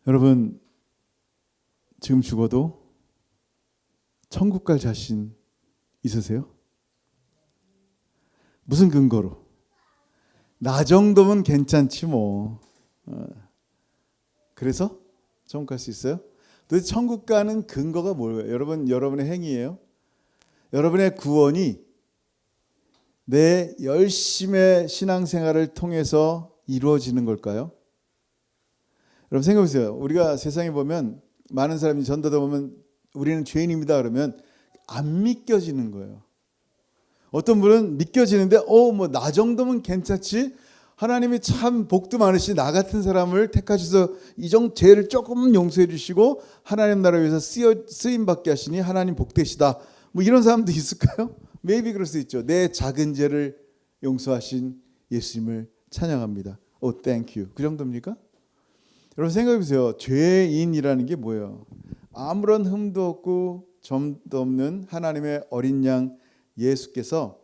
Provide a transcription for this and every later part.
여러분, 지금 죽어도 천국 갈 자신 있으세요? 무슨 근거로? 나 정도면 괜찮지 뭐. 그래서 천국 갈 수 있어요? 도대체 천국 가는 근거가 뭐예요? 여러분의 행위예요? 여러분의 구원이 내 열심의 신앙생활을 통해서 이루어지는 걸까요? 여러분 생각해 보세요. 우리가 세상에 보면 많은 사람이 전도다 보면 우리는 죄인입니다 그러면 안 믿겨지는 거예요. 어떤 분은 믿겨지는데 나 정도면 괜찮지? 하나님이 참 복도 많으시 나 같은 사람을 택하셔서 이 정도 죄를 조금 용서해 주시고 하나님 나라 위해서 쓰임 받게 하시니 하나님 복되시다. 뭐 이런 사람도 있을까요? maybe 그럴 수 있죠. 내 작은 죄를 용서하신 예수님을 찬양합니다. thank you. 그 정도입니까? 여러분 생각해 보세요. 죄인이라는 게 뭐예요? 아무런 흠도 없고 점도 없는 하나님의 어린 양 예수께서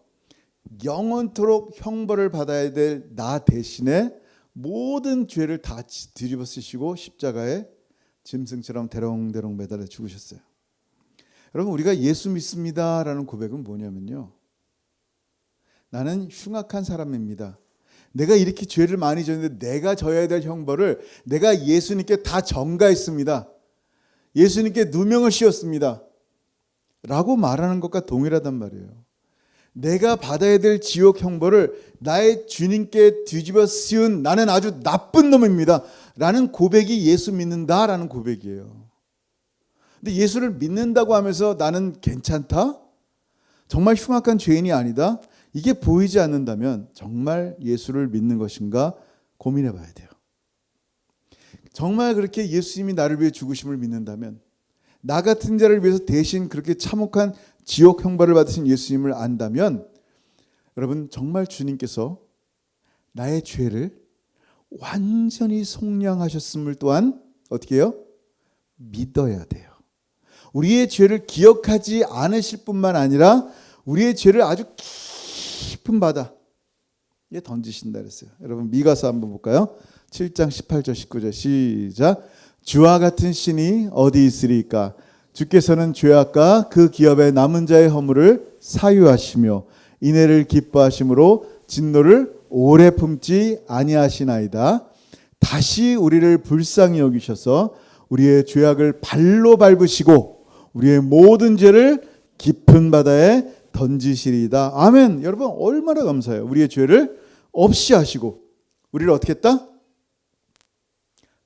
영원토록 형벌을 받아야 될 나 대신에 모든 죄를 다 뒤집어 쓰시고 십자가에 짐승처럼 대롱대롱 매달려 죽으셨어요. 여러분 우리가 예수 믿습니다라는 고백은 뭐냐면요. 나는 흉악한 사람입니다. 내가 이렇게 죄를 많이 졌는데 내가 져야 될 형벌을 내가 예수님께 다 전가했습니다. 예수님께 누명을 씌웠습니다. 라고 말하는 것과 동일하단 말이에요. 내가 받아야 될 지옥 형벌을 나의 주님께 뒤집어 씌운 나는 아주 나쁜 놈입니다. 라는 고백이 예수 믿는다라는 고백이에요. 근데 예수를 믿는다고 하면서 나는 괜찮다? 정말 흉악한 죄인이 아니다? 이게 보이지 않는다면 정말 예수를 믿는 것인가 고민해 봐야 돼요. 정말 그렇게 예수님이 나를 위해 죽으심을 믿는다면 나 같은 자를 위해서 대신 그렇게 참혹한 지옥 형벌을 받으신 예수님을 안다면 여러분 정말 주님께서 나의 죄를 완전히 속량하셨음을 또한 어떻게 해요? 믿어야 돼요. 우리의 죄를 기억하지 않으실 뿐만 아니라 우리의 죄를 아주 깊은 바다에 던지신다 그랬어요. 여러분 미가서 한번 볼까요? 7장 18절 19절 시작. 주와 같은 신이 어디 있으리까? 주께서는 죄악과 그 기업의 남은 자의 허물을 사유하시며 인애를 기뻐하심으로 진노를 오래 품지 아니하시나이다. 다시 우리를 불쌍히 여기셔서 우리의 죄악을 발로 밟으시고 우리의 모든 죄를 깊은 바다에 던지시리이다. 아멘. 여러분 얼마나 감사해요. 우리의 죄를 없이 하시고 우리를 어떻게 했다?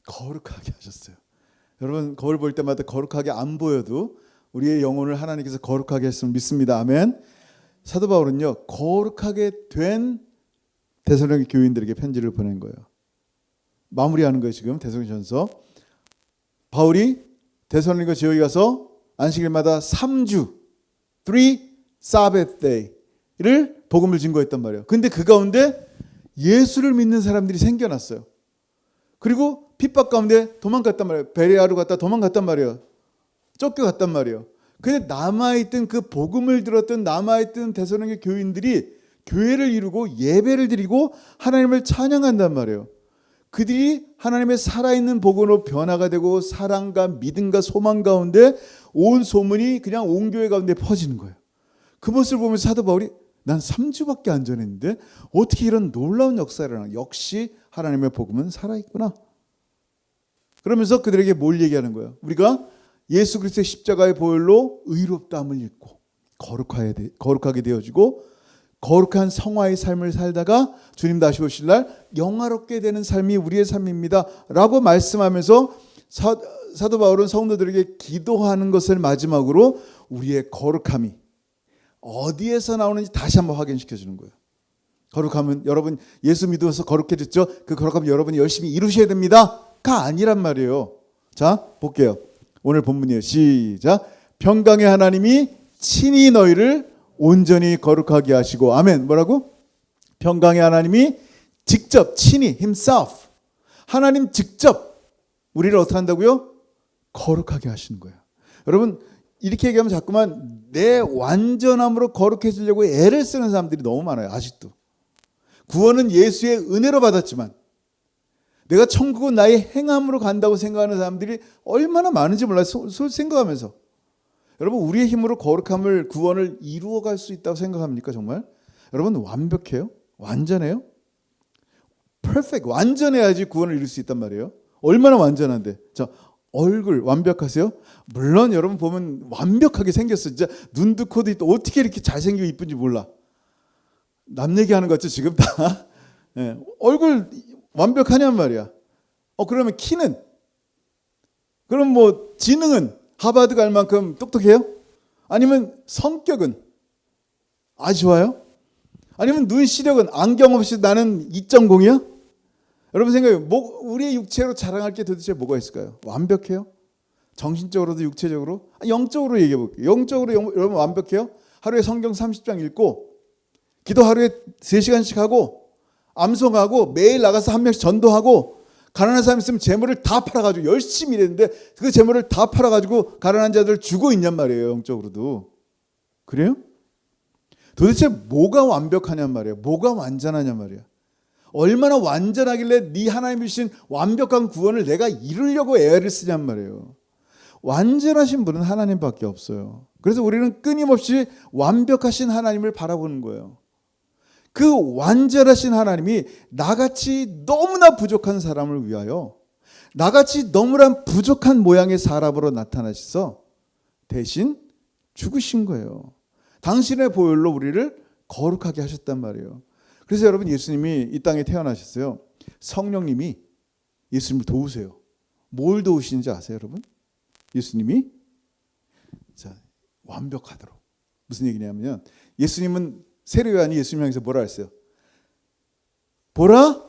거룩하게 하셨어요. 여러분 거울 볼 때마다 거룩하게 안 보여도 우리의 영혼을 하나님께서 거룩하게 했음을 믿습니다. 아멘. 사도 바울은요 거룩하게 된 데살로니가 교인들에게 편지를 보낸 거예요. 마무리하는 거예요. 지금 데살로니가전서. 바울이 데살로니가 지역에 가서 안식일마다 3주 3 Sabbath Day를 복음을 증거했단 말이에요. 근데 그 가운데 예수를 믿는 사람들이 생겨났어요. 그리고 핍박 가운데 도망갔단 말이에요. 베레아로 갔다 도망갔단 말이에요. 쫓겨갔단 말이에요. 근데 남아있던 그 복음을 들었던 남아있던 데살로니가 교인들이 교회를 이루고 예배를 드리고 하나님을 찬양한단 말이에요. 그들이 하나님의 살아있는 복음으로 변화가 되고 사랑과 믿음과 소망 가운데 온 소문이 그냥 온 교회 가운데 퍼지는 거예요. 그 모습을 보면서 사도 바울이 난 3주밖에 안 전했는데 어떻게 이런 놀라운 역사를 하나. 역시 하나님의 복음은 살아있구나. 그러면서 그들에게 뭘 얘기하는 거예요? 우리가 예수 그리스도의 십자가의 보혈로 의롭다함을 입고 거룩하게 되어지고 거룩한 성화의 삶을 살다가 주님 다시 오실 날 영화롭게 되는 삶이 우리의 삶입니다 라고 말씀하면서 사도 바울은 성도들에게 기도하는 것을 마지막으로 우리의 거룩함이 어디에서 나오는지 다시 한번 확인시켜 주는 거예요. 거룩함은 여러분 예수 믿어서 거룩해졌죠? 그 거룩함 여러분이 열심히 이루셔야 됩니다 가 아니란 말이에요. 자 볼게요. 오늘 본문이에요. 시작. 평강의 하나님이 친히 너희를 온전히 거룩하게 하시고 아멘. 뭐라고? 평강의 하나님이 직접 친히 himself 하나님 직접 우리를 어떻게 한다고요? 거룩하게 하시는 거예요. 여러분 이렇게 얘기하면 자꾸만 내 완전함으로 거룩해지려고 애를 쓰는 사람들이 너무 많아요. 아직도 구원은 예수의 은혜로 받았지만 내가 천국은 나의 행함으로 간다고 생각하는 사람들이 얼마나 많은지 몰라요. 생각하면서. 여러분, 우리의 힘으로 거룩함을, 구원을 이루어갈 수 있다고 생각합니까? 정말? 여러분, 완벽해요? 완전해요? perfect, 완전해야지 구원을 이룰 수 있단 말이에요. 얼마나 완전한데. 자, 얼굴 완벽하세요? 물론 여러분 보면 완벽하게 생겼어요. 진짜 눈도 코도 있고 어떻게 이렇게 잘생기고 이쁜지 몰라. 남 얘기하는 거 같죠 지금 다. 네. 얼굴 완벽하냔 말이야. 그러면 키는? 그럼 뭐 지능은? 하버드 갈 만큼 똑똑해요? 아니면 성격은? 아주 좋아요? 아니면 눈 시력은 안경 없이 나는 2.0이야? 여러분 생각해요. 우리의 육체로 자랑할 게 도대체 뭐가 있을까요? 완벽해요? 정신적으로도 육체적으로? 영적으로 얘기해 볼게요. 영적으로 여러분 완벽해요? 하루에 성경 30장 읽고 기도 하루에 3시간씩 하고 암송하고 매일 나가서 한 명씩 전도하고 가난한 사람 있으면 재물을 다 팔아가지고 열심히 일했는데 그 재물을 다 팔아가지고 가난한 자들 주고 있냔 말이에요. 영적으로도. 그래요? 도대체 뭐가 완벽하냔 말이에요. 뭐가 완전하냔 말이에요. 얼마나 완전하길래 네 하나님이 주신 완벽한 구원을 내가 이루려고 애를 쓰냔 말이에요. 완전하신 분은 하나님밖에 없어요. 그래서 우리는 끊임없이 완벽하신 하나님을 바라보는 거예요. 그 완전하신 하나님이 나같이 너무나 부족한 사람을 위하여 나같이 너무나 부족한 모양의 사람으로 나타나셔서 대신 죽으신 거예요. 당신의 보혈로 우리를 거룩하게 하셨단 말이에요. 그래서 여러분 예수님이 이 땅에 태어나셨어요. 성령님이 예수님을 도우세요. 뭘 도우시는지 아세요 여러분? 예수님이 완벽하도록. 무슨 얘기냐면 예수님은 세례요한이 예수님 향해서 뭐라 했어요? 보라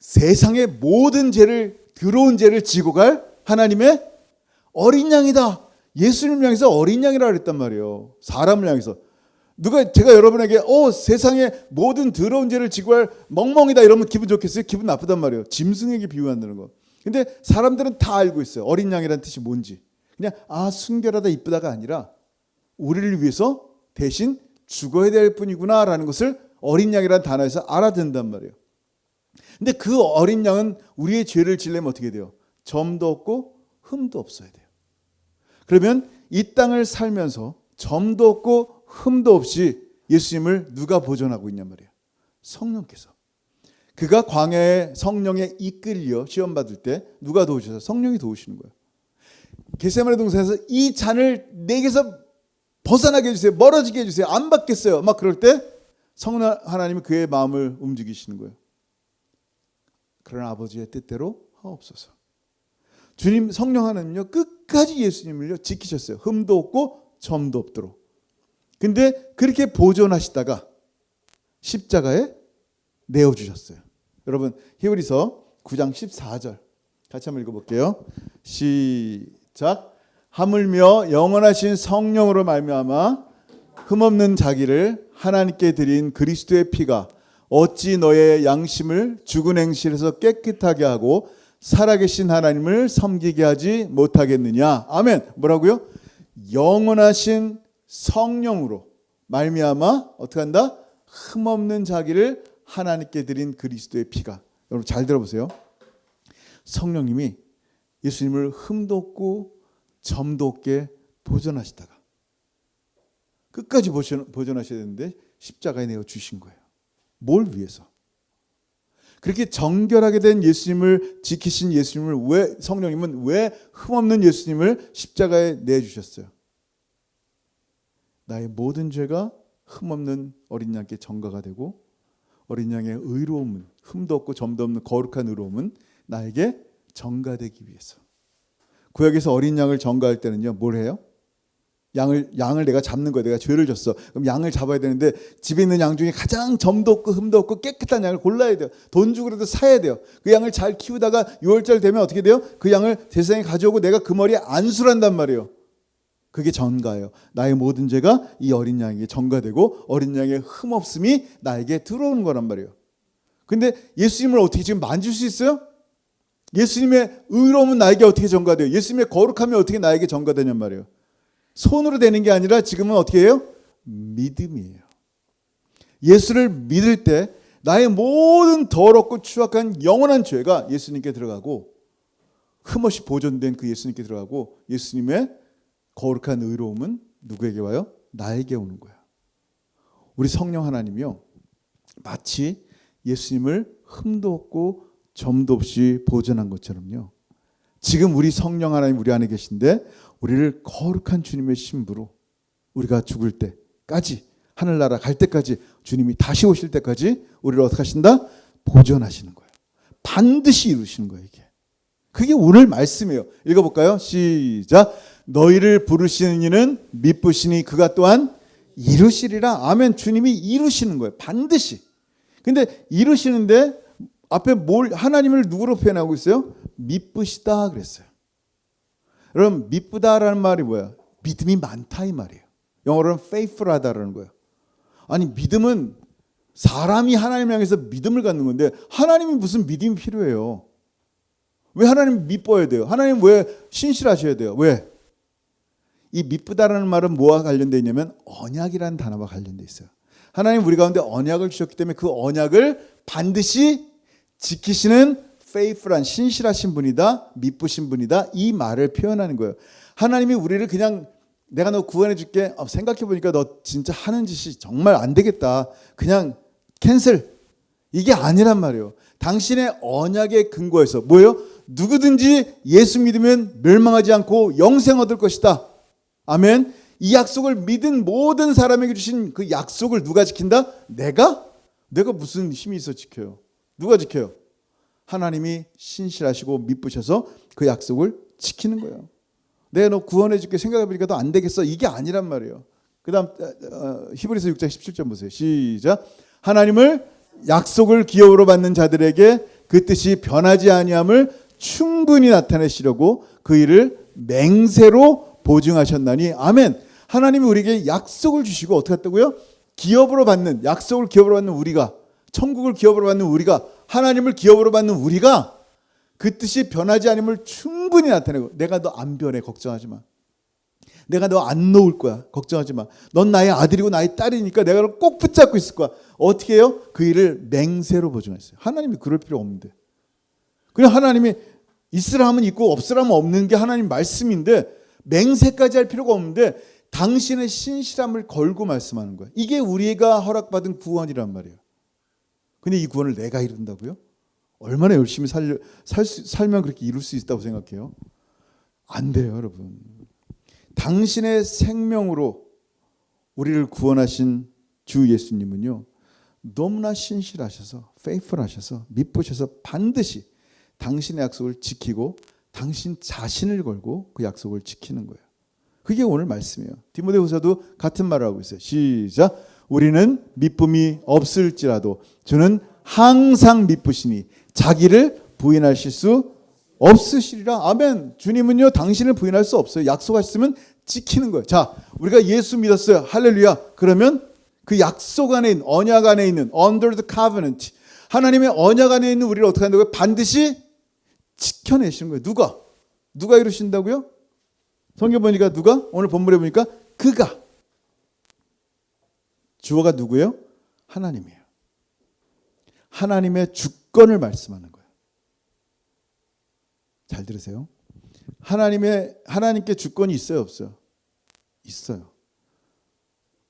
세상의 모든 죄를 더러운 죄를 지고 갈 하나님의 어린 양이다. 예수님 향해서 어린 양이라 그랬단 말이에요. 사람을 향해서. 제가 여러분에게 세상의 모든 더러운 죄를 지고 갈 멍멍이다 이러면 기분 좋겠어요? 기분 나쁘단 말이에요. 짐승에게 비유한다는 거. 근데 사람들은 다 알고 있어요. 어린 양이라는 뜻이 뭔지. 그냥 순결하다 이쁘다가 아니라 우리를 위해서 대신 죽어야 될 뿐이구나 라는 것을 어린 양이라는 단어에서 알아듣는단 말이에요. 근데 그 어린 양은 우리의 죄를 지려면 어떻게 돼요? 점도 없고 흠도 없어야 돼요. 그러면 이 땅을 살면서 점도 없고 흠도 없이 예수님을 누가 보존하고 있냔 말이에요. 성령께서. 그가 광야에 성령에 이끌려 시험 받을 때 누가 도우셔서? 성령이 도우시는 거예요. 겟세마네 동산에서 이 잔을 내게서 벗어나게 해주세요. 멀어지게 해주세요. 안 받겠어요. 막 그럴 때 성령 하나님이 그의 마음을 움직이시는 거예요. 그러나 아버지의 뜻대로 하옵소서. 주님 성령 하나님은요 끝까지 예수님을요 지키셨어요. 흠도 없고 점도 없도록. 근데 그렇게 보존하시다가 십자가에 내어주셨어요. 여러분 히브리서 9장 14절 같이 한번 읽어볼게요. 시작. 하물며 영원하신 성령으로 말미암아 흠없는 자기를 하나님께 드린 그리스도의 피가 어찌 너의 양심을 죽은 행실에서 깨끗하게 하고 살아계신 하나님을 섬기게 하지 못하겠느냐. 아멘. 뭐라고요? 영원하신 성령으로 말미암아 어떻게 한다? 흠없는 자기를 하나님께 드린 그리스도의 피가. 여러분 잘 들어보세요. 성령님이 예수님을 흠도 없고 점도 없게 보존하시다가 끝까지 보존하셔야 되는데 십자가에 내어 주신 거예요. 뭘 위해서? 그렇게 정결하게 된 예수님을 지키신 예수님을 성령님은 왜 흠없는 예수님을 십자가에 내주셨어요? 나의 모든 죄가 흠없는 어린 양께 전가가 되고 어린 양의 의로움은 흠도 없고 점도 없는 거룩한 의로움은 나에게 전가되기 위해서. 구약에서 어린 양을 전가할 때는요 뭘 해요? 양을 내가 잡는 거야. 내가 죄를 졌어. 그럼 양을 잡아야 되는데 집에 있는 양 중에 가장 점도 없고 흠도 없고 깨끗한 양을 골라야 돼요. 돈 주고라도 사야 돼요. 그 양을 잘 키우다가 6월절 되면 어떻게 돼요? 그 양을 제사장에 가져오고 내가 그 머리에 안수한단 말이에요. 그게 전가예요. 나의 모든 죄가 이 어린 양에게 전가되고 어린 양의 흠없음이 나에게 들어오는 거란 말이에요. 근데 예수님을 어떻게 지금 만질 수 있어요? 예수님의 의로움은 나에게 어떻게 전가돼요? 예수님의 거룩함이 어떻게 나에게 전가되냔 말이에요. 손으로 되는 게 아니라 지금은 어떻게 해요? 믿음이에요. 예수를 믿을 때 나의 모든 더럽고 추악한 영원한 죄가 예수님께 들어가고 흠없이 보존된 그 예수님께 들어가고 예수님의 거룩한 의로움은 누구에게 와요? 나에게 오는 거야. 우리 성령 하나님이요, 마치 예수님을 흠도 없고 점도 없이 보존한 것처럼요, 지금 우리 성령 하나님 우리 안에 계신데 우리를 거룩한 주님의 신부로 우리가 죽을 때까지, 하늘나라 갈 때까지, 주님이 다시 오실 때까지 우리를 어떻게 하신다? 보존하시는 거예요. 반드시 이루시는 거예요. 이게 그게 오늘 말씀이에요. 읽어볼까요? 시작. 너희를 부르시는 이는 미쁘시니 그가 또한 이루시리라. 아멘. 주님이 이루시는 거예요. 반드시. 근데 이루시는데 앞에 하나님을 누구로 표현하고 있어요? 미쁘시다 그랬어요. 여러분, 미쁘다라는 말이 뭐야? 믿음이 많다 이 말이에요. 영어로는 faithful하다라는 거예요. 아니, 믿음은 사람이 하나님을 향해서 믿음을 갖는 건데 하나님이 무슨 믿음이 필요해요? 왜 하나님 미뻐야 돼요? 하나님 왜 신실하셔야 돼요? 왜? 이 미쁘다라는 말은 뭐와 관련되어 있냐면 언약이라는 단어와 관련되어 있어요. 하나님 우리 가운데 언약을 주셨기 때문에 그 언약을 반드시 지키시는 faithful한 신실하신 분이다, 미쁘신 분이다, 이 말을 표현하는 거예요. 하나님이 우리를 그냥 내가 너 구원해 줄게, 생각해보니까 너 진짜 하는 짓이 정말 안 되겠다, 그냥 캔슬, 이게 아니란 말이에요. 당신의 언약의 근거에서 뭐예요? 누구든지 예수 믿으면 멸망하지 않고 영생 얻을 것이다. 아멘. 이 약속을 믿은 모든 사람에게 주신 그 약속을 누가 지킨다? 내가 무슨 힘이 있어 지켜요? 누가 지켜요? 하나님이 신실하시고 미쁘셔서 그 약속을 지키는 거예요. 내가 너 구원해 줄게, 생각해보니까 너 안 되겠어, 이게 아니란 말이에요. 그 다음 히브리서 6장 17절 보세요. 시작. 하나님을 약속을 기업으로 받는 자들에게 그 뜻이 변하지 아니함을 충분히 나타내시려고 그 일을 맹세로 보증하셨나니. 아멘. 하나님이 우리에게 약속을 주시고 어떻게 했다고요? 기업으로 받는, 약속을 기업으로 받는 우리가, 천국을 기업으로 받는 우리가, 하나님을 기업으로 받는 우리가 그 뜻이 변하지 않음을 충분히 나타내고, 내가 너 안 변해, 걱정하지 마. 내가 너 안 놓을 거야, 걱정하지 마. 넌 나의 아들이고 나의 딸이니까 내가 너 꼭 붙잡고 있을 거야. 어떻게 해요? 그 일을 맹세로 보증했어요. 하나님이 그럴 필요 없는데. 그냥 하나님이 있으라 하면 있고 없으라 하면 없는 게 하나님 말씀인데 맹세까지 할 필요가 없는데 당신의 신실함을 걸고 말씀하는 거예요. 이게 우리가 허락받은 구원이란 말이에요. 근데 이 구원을 내가 이룬다고요? 얼마나 열심히 살면 그렇게 이룰 수 있다고 생각해요? 안 돼요, 여러분. 당신의 생명으로 우리를 구원하신 주 예수님은요, 너무나 신실하셔서, faithful하셔서, 미쁘셔서 반드시 당신의 약속을 지키고 당신 자신을 걸고 그 약속을 지키는 거예요. 그게 오늘 말씀이에요. 디모데후서도 같은 말을 하고 있어요. 시작. 우리는 미쁨이 없을지라도 주는 항상 미쁘시니 자기를 부인하실 수 없으시리라. 아멘. 주님은요, 당신을 부인할 수 없어요. 약속하셨으면 지키는 거예요. 자, 우리가 예수 믿었어요. 할렐루야. 그러면 그 약속 안에 있는, 언약 안에 있는 under the covenant, 하나님의 언약 안에 있는 우리를 어떻게 한다고요? 반드시 지켜내시는 거예요. 누가 이루신다고요? 성경 보니까 누가? 오늘 본문에 보니까 그가. 주어가 누구예요? 하나님이에요. 하나님의 주권을 말씀하는 거예요. 잘 들으세요. 하나님께 주권이 있어요, 없어요? 있어요.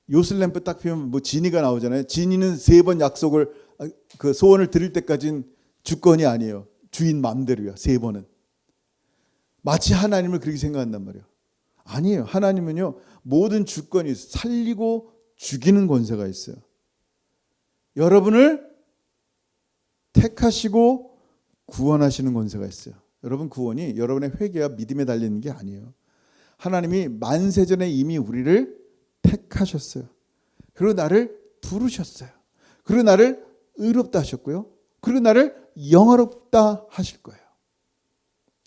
요슬 램프 딱 피우면 뭐 지니가 나오잖아요. 지니는 3번 약속을, 그 소원을 드릴 때까지는 주권이 아니에요. 주인 마음대로야. 3번은. 마치 하나님을 그렇게 생각한단 말이에요. 아니에요. 하나님은요, 모든 주권이 있어요. 살리고 죽이는 권세가 있어요. 여러분을 택하시고 구원하시는 권세가 있어요. 여러분 구원이 여러분의 회개와 믿음에 달리는 게 아니에요. 하나님이 만세전에 이미 우리를 택하셨어요. 그리고 나를 부르셨어요. 그리고 나를 의롭다 하셨고요. 그리고 나를 영화롭다 하실 거예요.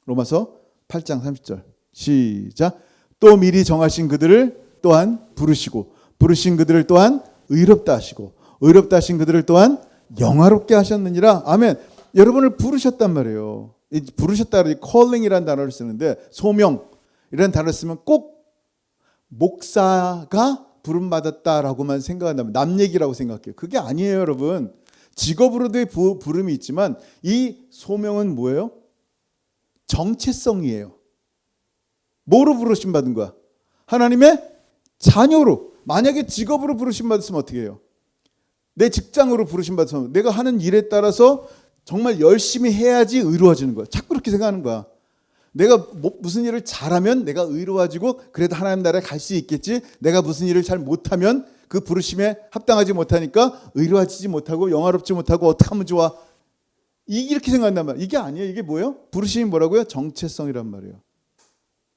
로마서 8장 30절 시작. 또 미리 정하신 그들을 또한 부르시고 부르신 그들을 또한 의롭다 하시고 의롭다 하신 그들을 또한 영화롭게 하셨느니라. 아멘. 여러분을 부르셨단 말이에요. 부르셨다 그러지 calling이라는 단어를 쓰는데 소명이라는 단어를 쓰면 꼭 목사가 부름받았다라고만 생각한다면 남 얘기라고 생각해요. 그게 아니에요, 여러분. 직업으로도의 부름이 있지만 이 소명은 뭐예요? 정체성이에요. 뭐로 부르심 받은 거야? 하나님의 자녀로. 만약에 직업으로 부르심 받았으면 어떻게 해요? 내 직장으로 부르심 받았으면 내가 하는 일에 따라서 정말 열심히 해야지 의로워지는 거야. 자꾸 그렇게 생각하는 거야. 내가 무슨 일을 잘하면 내가 의로워지고 그래도 하나님 나라에 갈 수 있겠지. 내가 무슨 일을 잘 못하면 그 부르심에 합당하지 못하니까 의로워지지 못하고 영화롭지 못하고 어떻게 하면 좋아. 이렇게 생각한단 말이에요. 이게 아니에요. 이게 뭐예요? 부르심이 뭐라고요? 정체성이란 말이에요.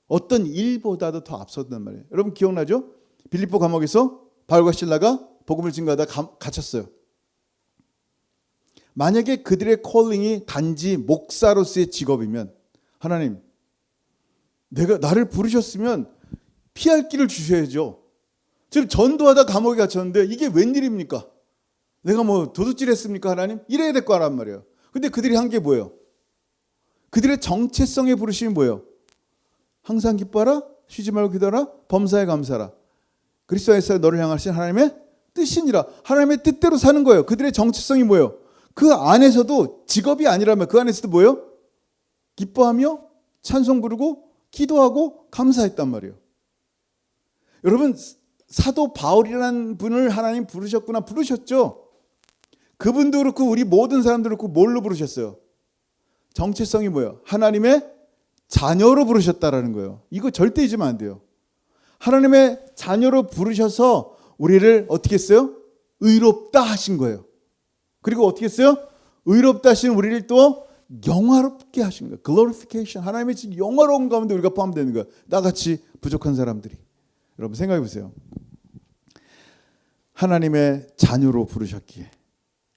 어떤 일보다도 더 앞섰단 말이에요. 여러분 기억나죠? 빌립보 감옥에서 바울과 실라가 복음을 증거하다 갇혔어요. 만약에 그들의 콜링이 단지 목사로서의 직업이면 하나님 나를 부르셨으면 피할 길을 주셔야죠. 지금 전도하다 감옥에 갇혔는데 이게 웬일입니까? 내가 뭐 도둑질했습니까 하나님? 이래야 될 거란 말이에요. 근데 그들이 한 게 뭐예요? 그들의 정체성의 부르심이 뭐예요? 항상 기뻐하라, 쉬지 말고 기도하라, 범사에 감사하라. 그리스도 안에서 너를 향하신 하나님의 뜻이니라. 하나님의 뜻대로 사는 거예요. 그들의 정체성이 뭐예요? 그 안에서도 직업이 아니라면 그 안에서도 뭐예요? 기뻐하며 찬송 부르고 기도하고 감사했단 말이에요. 여러분 사도 바울이라는 분을 하나님 부르셨구나. 부르셨죠. 그분도 그렇고 우리 모든 사람도 그렇고 뭘로 부르셨어요? 정체성이 뭐예요? 하나님의 자녀로 부르셨다라는 거예요. 이거 절대 잊으면 안 돼요. 하나님의 자녀로 부르셔서 우리를 어떻게 했어요? 의롭다 하신 거예요. 그리고 어떻게 했어요? 의롭다 하신 우리를 또 영화롭게 하신 거예요. glorification. 하나님의 지금 영화로운 가운데 우리가 포함되는 거예요. 나같이 부족한 사람들이. 여러분 생각해 보세요. 하나님의 자녀로 부르셨기에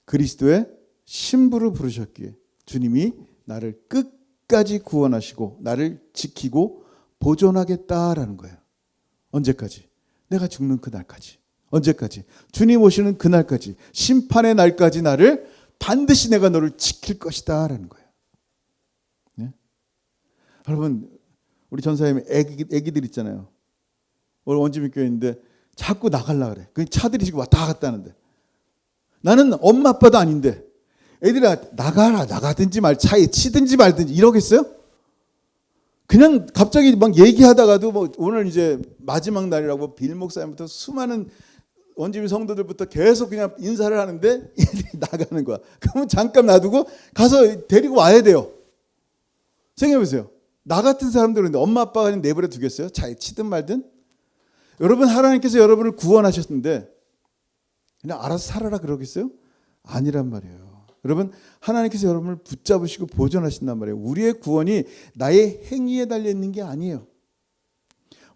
그리스도의 신부로 부르셨기에 주님이 나를 끝까지 구원하시고 나를 지키고 보존하겠다라는 거예요. 언제까지? 내가 죽는 그날까지. 언제까지? 주님 오시는 그날까지. 심판의 날까지 나를 반드시 내가 너를 지킬 것이다 라는 거예요. 네? 여러분 우리 전사님의 애기들 있잖아요. 오늘 원주민 교회 있는데 자꾸 나가려고 그래. 그 차들이 지금 왔다 갔다 하는데 나는 엄마 아빠도 아닌데 애들이 나가든지 차에 치든지 말든지 이러겠어요? 그냥 갑자기 막 얘기하다가도 뭐 오늘 이제 마지막 날이라고 빌 목사님부터 수많은 원주민 성도들부터 계속 그냥 인사를 하는데 애들이 나가는 거야. 그러면 잠깐 놔두고 가서 데리고 와야 돼요. 생각해 보세요. 나 같은 사람들은 엄마 아빠가 그냥 내버려 두겠어요? 차에 치든 말든? 여러분 하나님께서 여러분을 구원하셨는데 그냥 알아서 살아라 그러겠어요? 아니란 말이에요. 여러분 하나님께서 여러분을 붙잡으시고 보존하신단 말이에요. 우리의 구원이 나의 행위에 달려있는 게 아니에요.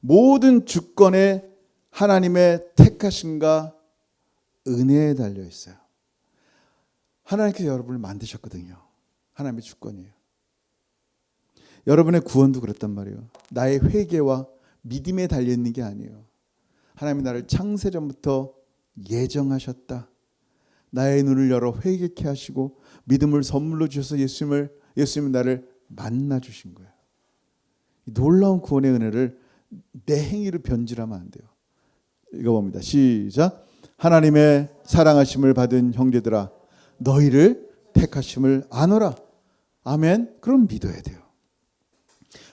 모든 주권에 하나님의 택하심과 은혜에 달려있어요. 하나님께서 여러분을 만드셨거든요. 하나님의 주권이에요. 여러분의 구원도 그렇단 말이에요. 나의 회개와 믿음에 달려있는 게 아니에요. 하나님이 나를 창세전부터 예정하셨다. 나의 눈을 열어 회개케 하시고 믿음을 선물로 주셔서 예수님이 나를 만나 주신 거예요. 놀라운 구원의 은혜를 내 행위로 변질하면 안 돼요. 읽어봅니다. 시작. 하나님의 사랑하심을 받은 형제들아 너희를 택하심을 아노라. 아멘. 그럼 믿어야 돼요.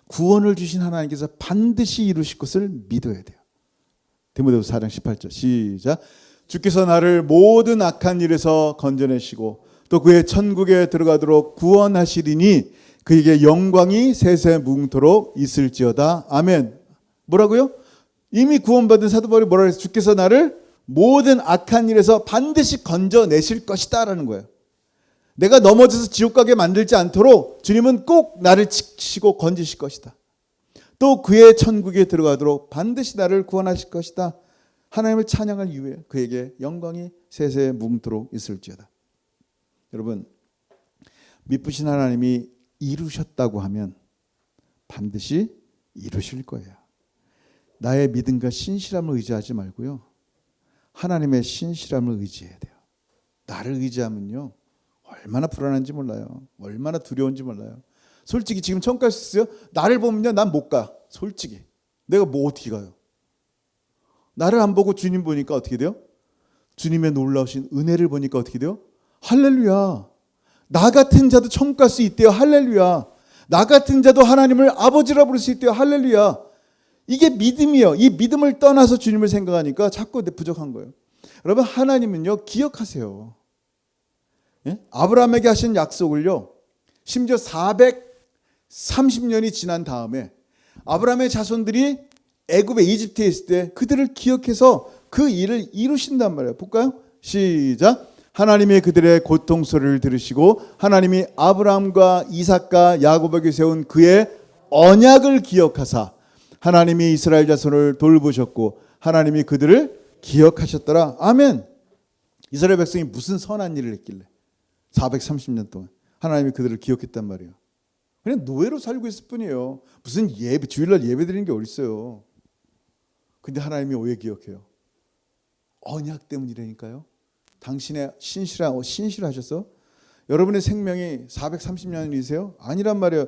구원을 주신 하나님께서 반드시 이루실 것을 믿어야 돼요. 디모데후서 4장 18절 시작. 주께서 나를 모든 악한 일에서 건져내시고 또 그의 천국에 들어가도록 구원하시리니 그에게 영광이 세세 무궁토록 있을지어다. 아멘. 뭐라고요? 이미 구원받은 사도 바울이 뭐라고 했어요? 주께서 나를 모든 악한 일에서 반드시 건져내실 것이다 라는 거예요. 내가 넘어져서 지옥 가게 만들지 않도록 주님은 꼭 나를 지키시고 건지실 것이다. 또 그의 천국에 들어가도록 반드시 나를 구원하실 것이다. 하나님을 찬양할 이유에 그에게 영광이 세세 무궁토록 있을지어다. 여러분 미쁘신 하나님이 이루셨다고 하면 반드시 이루실 거예요. 나의 믿음과 신실함을 의지하지 말고요. 하나님의 신실함을 의지해야 돼요. 나를 의지하면요. 얼마나 불안한지 몰라요. 얼마나 두려운지 몰라요. 솔직히 지금 천국 갈 수 있어요? 나를 보면요. 난 못 가. 솔직히. 내가 뭐 어떻게 가요? 나를 안 보고 주님 보니까 어떻게 돼요? 주님의 놀라우신 은혜를 보니까 어떻게 돼요? 할렐루야. 나 같은 자도 천국 갈 수 있대요. 할렐루야. 나 같은 자도 하나님을 아버지라 부를 수 있대요. 할렐루야. 이게 믿음이에요. 이 믿음을 떠나서 주님을 생각하니까 자꾸 부족한 거예요. 여러분, 하나님은요, 기억하세요. 예? 아브라함에게 하신 약속을요, 심지어 430년이 지난 다음에 아브라함의 자손들이 애굽에 이집트에 있을 때 그들을 기억해서 그 일을 이루신단 말이에요. 볼까요? 시작. 하나님이 그들의 고통 소리를 들으시고 하나님이 아브라함과 이삭과 야곱에게 세운 그의 언약을 기억하사 하나님이 이스라엘 자손을 돌보셨고 하나님이 그들을 기억하셨더라. 아멘. 이스라엘 백성이 무슨 선한 일을 했길래 430년 동안 하나님이 그들을 기억했단 말이에요. 그냥 노예로 살고 있을 뿐이에요. 무슨 예배, 주일날 예배 드리는 게 어디 있어요. 근데 하나님이 왜 기억해요? 언약 때문이라니까요. 당신의 신실하셔서 여러분의 생명이 430년이세요? 아니란 말이에요.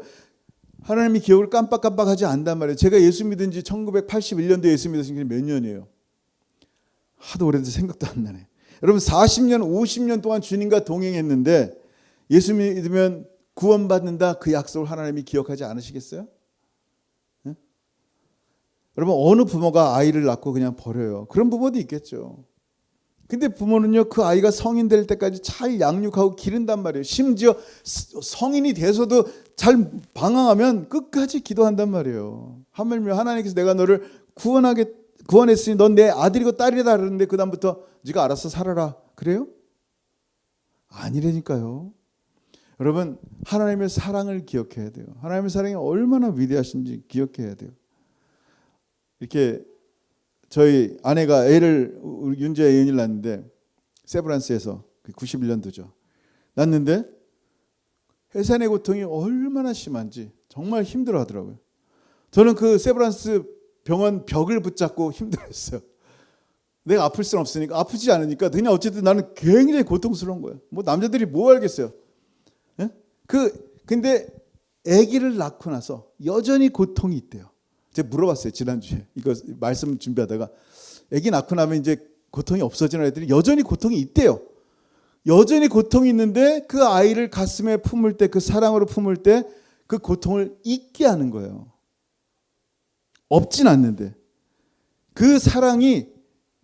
하나님이 기억을 깜빡깜빡하지 않단 말이에요. 제가 예수 믿은 지 1981년도에 예수 믿었으니까 몇 년이에요? 하도 오래돼서 생각도 안 나네. 여러분 40년, 50년 동안 주님과 동행했는데 예수 믿으면 구원받는다, 그 약속을 하나님이 기억하지 않으시겠어요? 네? 여러분, 어느 부모가 아이를 낳고 그냥 버려요? 그런 부모도 있겠죠. 근데 부모는요, 그 아이가 성인 될 때까지 잘 양육하고 기른단 말이에요. 심지어 성인이 돼서도 잘 방황하면 끝까지 기도한단 말이에요. 하물며 하나님께서 내가 너를 구원했으니 넌 내 아들이고 딸이다 그러는데 그 다음부터 네가 알아서 살아라 그래요? 아니라니까요. 여러분, 하나님의 사랑을 기억해야 돼요. 하나님의 사랑이 얼마나 위대하신지 기억해야 돼요. 이렇게 저희 아내가 애를, 우리 윤재 애인을 낳는데 세브란스에서 91년도죠. 낳는데 해산의 고통이 얼마나 심한지 정말 힘들어 하더라고요. 저는 그 세브란스 병원 벽을 붙잡고 힘들었어요. 내가 아플 수는 없으니까, 아프지 않으니까 그냥 어쨌든 나는 굉장히 고통스러운 거예요. 뭐 남자들이 뭐 알겠어요. 예? 근데 아기를 낳고 나서 여전히 고통이 있대요. 제가 물어봤어요, 지난주에. 이거 말씀 준비하다가. 아기 낳고 나면 이제 고통이 없어지는 애들이 여전히 고통이 있대요. 여전히 고통이 있는데 그 아이를 가슴에 품을 때, 그 사랑으로 품을 때 그 고통을 잊게 하는 거예요. 없진 않는데. 그 사랑이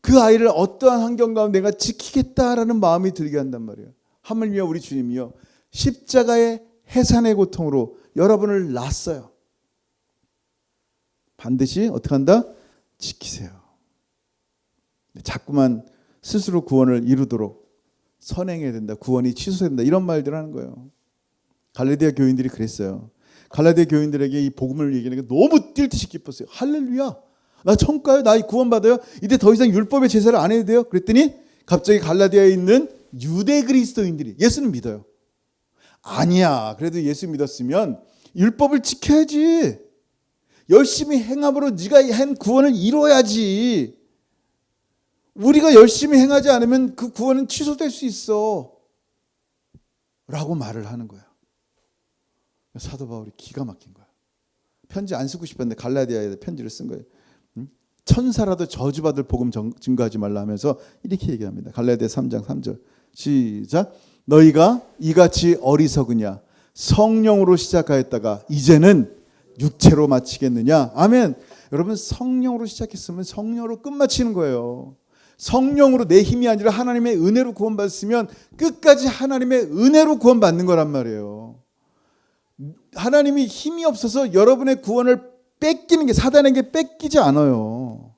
그 아이를 어떠한 환경 가운데 내가 지키겠다라는 마음이 들게 한단 말이에요. 하물며 우리 주님이요, 십자가의 해산의 고통으로 여러분을 낳았어요. 반드시 어떻게 한다? 지키세요. 자꾸만 스스로 구원을 이루도록 선행해야 된다. 구원이 취소된다. 이런 말들을 하는 거예요. 갈라디아 교인들이 그랬어요. 갈라디아 교인들에게 이 복음을 얘기하는 게 너무 뛸 듯이 기뻤어요. 할렐루야. 나 천국 가요? 나 구원 받아요? 이제 더 이상 율법의 제사를 안 해도 돼요? 그랬더니 갑자기 갈라디아에 있는 유대 그리스도인들이 예수는 믿어요. 아니야. 그래도 예수 믿었으면 율법을 지켜야지. 열심히 행함으로 네가 한 구원을 이루어야지. 우리가 열심히 행하지 않으면 그 구원은 취소될 수 있어 라고 말을 하는 거예요. 사도 바울이 기가 막힌 거예요. 편지 안 쓰고 싶었는데 갈라디아에 편지를 쓴 거예요. 천사라도 저주받을 복음 증거하지 말라 하면서 이렇게 얘기합니다. 갈라디아 3장 3절 시작. 너희가 이같이 어리석으냐? 성령으로 시작하였다가 이제는 육체로 마치겠느냐? 아멘. 여러분, 성령으로 시작했으면 성령으로 끝마치는 거예요. 성령으로 내 힘이 아니라 하나님의 은혜로 구원받았으면 끝까지 하나님의 은혜로 구원받는 거란 말이에요. 하나님이 힘이 없어서 여러분의 구원을 뺏기는 게, 사단에게 뺏기지 않아요.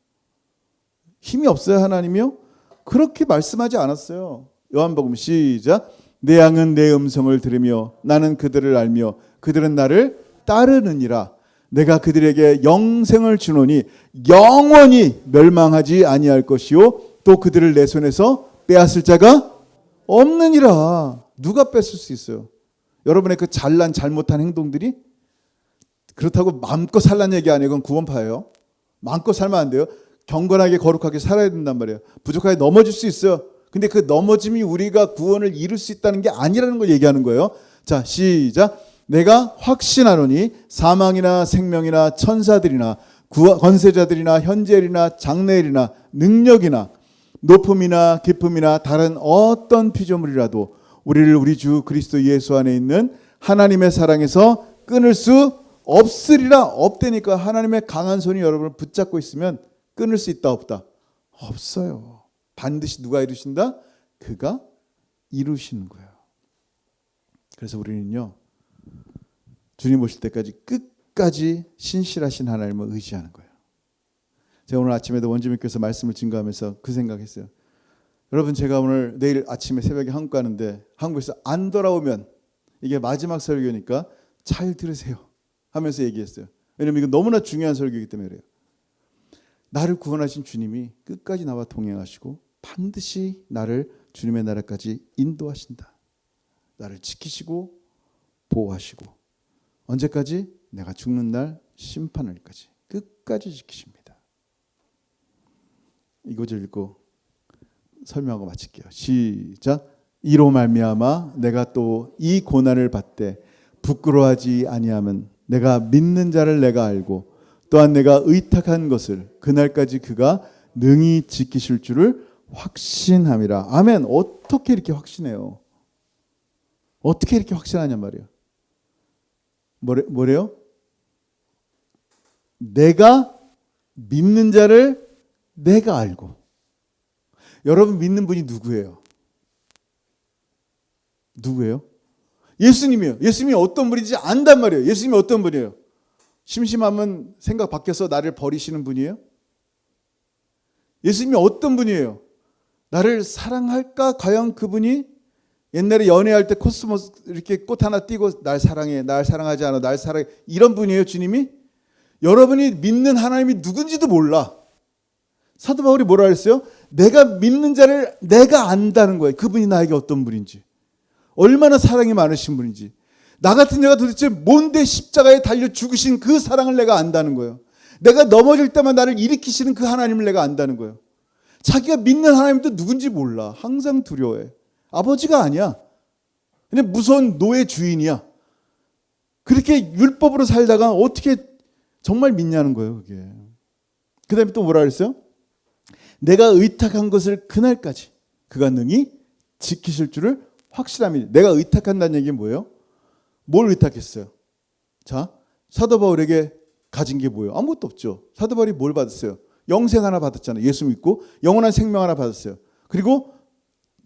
힘이 없어요, 하나님이요? 그렇게 말씀하지 않았어요. 요한복음 시작. 내 양은 내 음성을 들으며 나는 그들을 알며 그들은 나를 따르느니라. 내가 그들에게 영생을 주노니 영원히 멸망하지 아니할 것이요 또 그들을 내 손에서 빼앗을 자가 없느니라. 누가 뺏을 수 있어요? 여러분의 그 잘난 잘못한 행동들이? 그렇다고 마음껏 살란 얘기 아니에요. 그건 구원파예요. 마음껏 살면 안 돼요. 경건하게 거룩하게 살아야 된단 말이에요. 부족하게 넘어질 수 있어요. 근데 그 넘어짐이 우리가 구원을 이룰 수 있다는 게 아니라는 걸 얘기하는 거예요. 자, 시작. 내가 확신하노니 사망이나 생명이나 천사들이나 권세자들이나 현재일이나 장래일이나 능력이나 높음이나 깊음이나 다른 어떤 피조물이라도 우리를 우리 주 그리스도 예수 안에 있는 하나님의 사랑에서 끊을 수 없으리라. 없다니까. 하나님의 강한 손이 여러분을 붙잡고 있으면 끊을 수 있다 없다? 없어요. 반드시 누가 이루신다? 그가 이루시는 거예요. 그래서 우리는요, 주님 오실 때까지 끝까지 신실하신 하나님을 의지하는 거예요. 제가 오늘 아침에도 원주민께서 말씀을 증거하면서 그 생각했어요. 여러분, 제가 오늘 내일 아침에 새벽에 한국 가는데 한국에서 안 돌아오면 이게 마지막 설교니까 잘 들으세요 하면서 얘기했어요. 왜냐면 이거 너무나 중요한 설교이기 때문에 그래요. 나를 구원하신 주님이 끝까지 나와 동행하시고 반드시 나를 주님의 나라까지 인도하신다. 나를 지키시고 보호하시고 언제까지? 내가 죽는 날 심판날까지 끝까지 지키십니다. 이 구절 읽고 설명하고 마칠게요. 시작. 이로 말미암아 내가 또 이 고난을 받되 부끄러워하지 아니함은 내가 믿는 자를 내가 알고 또한 내가 의탁한 것을 그날까지 그가 능히 지키실 줄을 확신함이라. 아멘. 어떻게 이렇게 확신해요? 어떻게 이렇게 확신하냔 말이에요. 뭐래요? 내가 믿는 자를 내가 알고. 여러분 믿는 분이 누구예요? 누구예요? 예수님이에요. 예수님이 어떤 분인지 안단 말이에요. 예수님이 어떤 분이에요? 심심하면 생각 바뀌어서 나를 버리시는 분이에요? 예수님이 어떤 분이에요? 나를 사랑할까? 과연 그분이 옛날에 연애할 때 코스모스 이렇게 꽃 하나 띄고 날 사랑해, 날 사랑하지 않아, 날 사랑해, 이런 분이에요, 주님이? 여러분이 믿는 하나님이 누군지도 몰라. 사도 바울이 뭐라 그랬어요? 내가 믿는 자를 내가 안다는 거예요. 그분이 나에게 어떤 분인지, 얼마나 사랑이 많으신 분인지. 나 같은 자가 도대체 뭔데 십자가에 달려 죽으신 그 사랑을 내가 안다는 거예요. 내가 넘어질 때만 나를 일으키시는 그 하나님을 내가 안다는 거예요. 자기가 믿는 하나님도 누군지 몰라. 항상 두려워해. 아버지가 아니야. 그냥 무서운 노예 주인이야. 그렇게 율법으로 살다가 어떻게 정말 믿냐는 거예요, 그게. 그 다음에 또 뭐라 그랬어요? 내가 의탁한 것을 그날까지 그가 능히 지키실 줄을 확실함이. 내가 의탁한다는 얘기는 뭐예요? 뭘 의탁했어요? 자, 사도 바울에게 가진 게 뭐예요? 아무것도 없죠. 사도 바울이 뭘 받았어요? 영생 하나 받았잖아요. 예수 믿고 영원한 생명 하나 받았어요. 그리고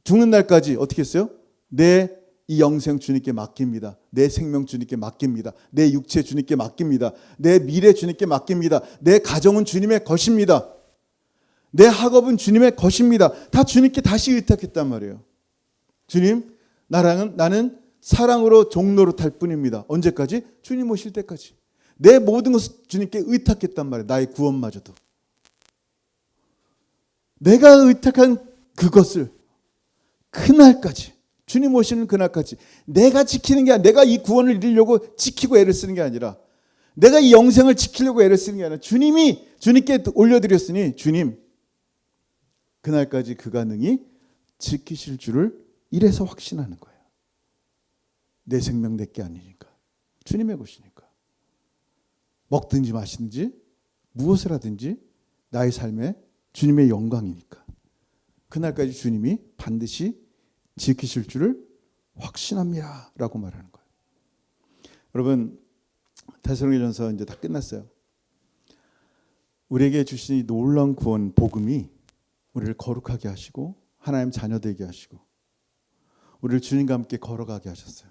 죽는 날까지 어떻게 했어요? 내 이 영생 주님께 맡깁니다. 내 생명 주님께 맡깁니다. 내 육체 주님께 맡깁니다. 내 미래 주님께 맡깁니다. 내 가정은 주님의 것입니다. 내 학업은 주님의 것입니다. 다 주님께 다시 의탁했단 말이에요. 주님, 나는 사랑으로 종로로 탈 뿐입니다. 언제까지? 주님 오실 때까지. 내 모든 것을 주님께 의탁했단 말이에요. 나의 구원마저도. 내가 의탁한 그것을 그날까지, 주님 오시는 그날까지 내가 지키는 게 아니라, 내가 이 구원을 이루려고 지키고 애를 쓰는 게 아니라, 내가 이 영생을 지키려고 애를 쓰는 게 아니라 주님이 주님께 올려드렸으니 주님 그날까지 그가 능히 지키실 줄을 이래서 확신하는 거예요. 내 생명 내게 아니니까, 주님의 것이니까. 먹든지 마시든지 무엇을 하든지 나의 삶에 주님의 영광이니까 그날까지 주님이 반드시 지키실 줄을 확신합니다 라고 말하는 거예요. 여러분, 데살로니가전서 이제 다 끝났어요. 우리에게 주신 이 놀라운 구원 복음이 우리를 거룩하게 하시고 하나님 자녀 되게 하시고 우리를 주님과 함께 걸어가게 하셨어요.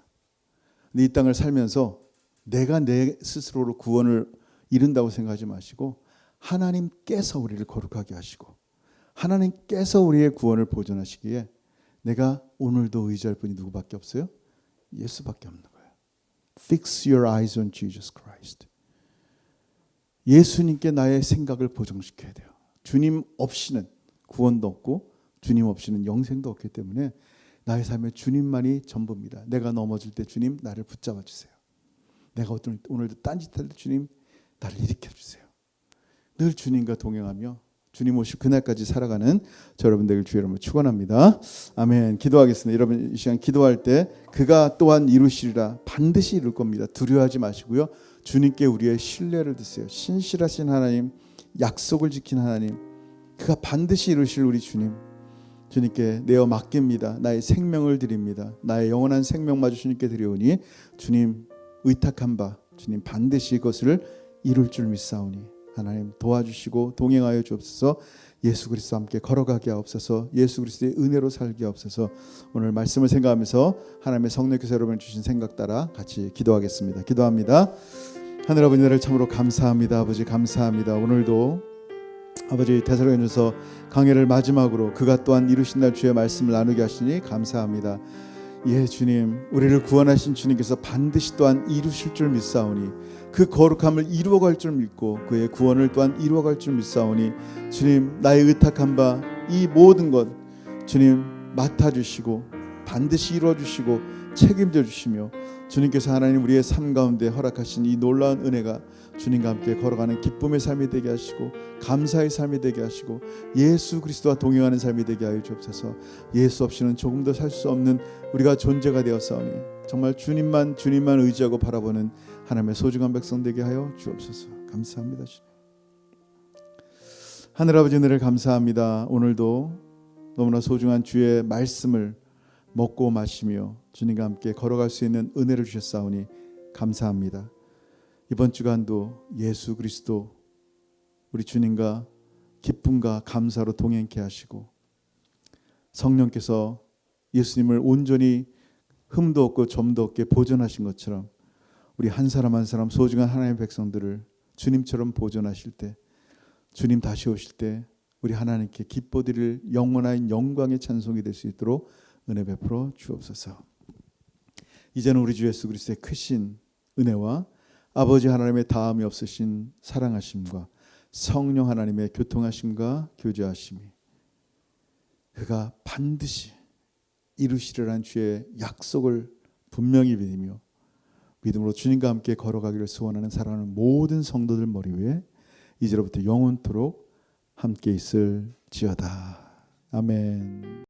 근데 이 땅을 살면서 내가 내 스스로로 구원을 이룬다고 생각하지 마시고 하나님께서 우리를 거룩하게 하시고 하나님께서 우리의 구원을 보존하시기에 내가 오늘도 의지할 분이 누구밖에 없어요? 예수밖에 없는 거예요. Fix your eyes on Jesus Christ. 예수님께 나의 생각을 보정시켜야 돼요. 주님 없이는 구원도 없고 주님 없이는 영생도 없기 때문에 나의 삶에 주님만이 전부입니다. 내가 넘어질 때 주님 나를 붙잡아 주세요. 내가 오늘도 딴짓할 때 주님 나를 일으켜 주세요. 늘 주님과 동행하며 주님 오실 그날까지 살아가는 저 여러분 되길 주의 이름으로 축원합니다. 아멘. 기도하겠습니다. 여러분 이 시간 기도할 때 그가 또한 이루시리라. 반드시 이룰 겁니다. 두려워하지 마시고요. 주님께 우리의 신뢰를 드세요. 신실하신 하나님, 약속을 지킨 하나님, 그가 반드시 이루실 우리 주님, 주님께 내어 맡깁니다. 나의 생명을 드립니다. 나의 영원한 생명마저 주님께 드리오니 주님 의탁한 바 주님 반드시 이것을 이룰 줄 믿사오니 하나님 도와주시고 동행하여 주옵소서. 예수 그리스도와 함께 걸어가게 하옵소서. 예수 그리스도의 은혜로 살게 하옵소서. 오늘 말씀을 생각하면서 하나님의 성령께서 여러분 주신 생각 따라 같이 기도하겠습니다. 기도합니다. 하늘 아버지 나를 참으로 감사합니다. 아버지 감사합니다. 오늘도 아버지 데살로니가전서 강해를 마지막으로 그가 또한 이루신 날 주의 말씀을 나누게 하시니 감사합니다. 예 주님, 우리를 구원하신 주님께서 반드시 또한 이루실 줄 믿사오니 그 거룩함을 이루어갈 줄 믿고 그의 구원을 또한 이루어갈 줄 믿사오니 주님 나의 의탁한 바 이 모든 것 주님 맡아주시고 반드시 이루어주시고 책임져 주시며 주님께서 하나님 우리의 삶 가운데 허락하신 이 놀라운 은혜가 주님과 함께 걸어가는 기쁨의 삶이 되게 하시고 감사의 삶이 되게 하시고 예수 그리스도와 동행하는 삶이 되게 하여 주옵소서. 예수 없이는 조금도 살 수 없는 우리가 존재가 되었사오니 정말 주님만 의지하고 바라보는 하나님의 소중한 백성 되게 하여 주옵소서. 감사합니다. 주님. 하늘아버지 은혜를 감사합니다. 오늘도 너무나 소중한 주의 말씀을 먹고 마시며 주님과 함께 걸어갈 수 있는 은혜를 주셨사오니 감사합니다. 이번 주간도 예수 그리스도 우리 주님과 기쁨과 감사로 동행케 하시고 성령께서 예수님을 온전히 흠도 없고 점도 없게 보존하신 것처럼 우리 한 사람 한 사람 소중한 하나님의 백성들을 주님처럼 보존하실 때 주님 다시 오실 때 우리 하나님께 기뻐드릴 영원한 영광의 찬송이 될 수 있도록 은혜 베풀어 주옵소서. 이제는 우리 주 예수 그리스도의 크신 은혜와 아버지 하나님의 다함이 없으신 사랑하심과 성령 하나님의 교통하심과 교제하심이 그가 반드시 이루시리라는 주의 약속을 분명히 믿으며 믿음으로 주님과 함께 걸어가기를 소원하는 사랑하는 모든 성도들 머리 위에 이제로부터 영원토록 함께 있을지어다. 아멘.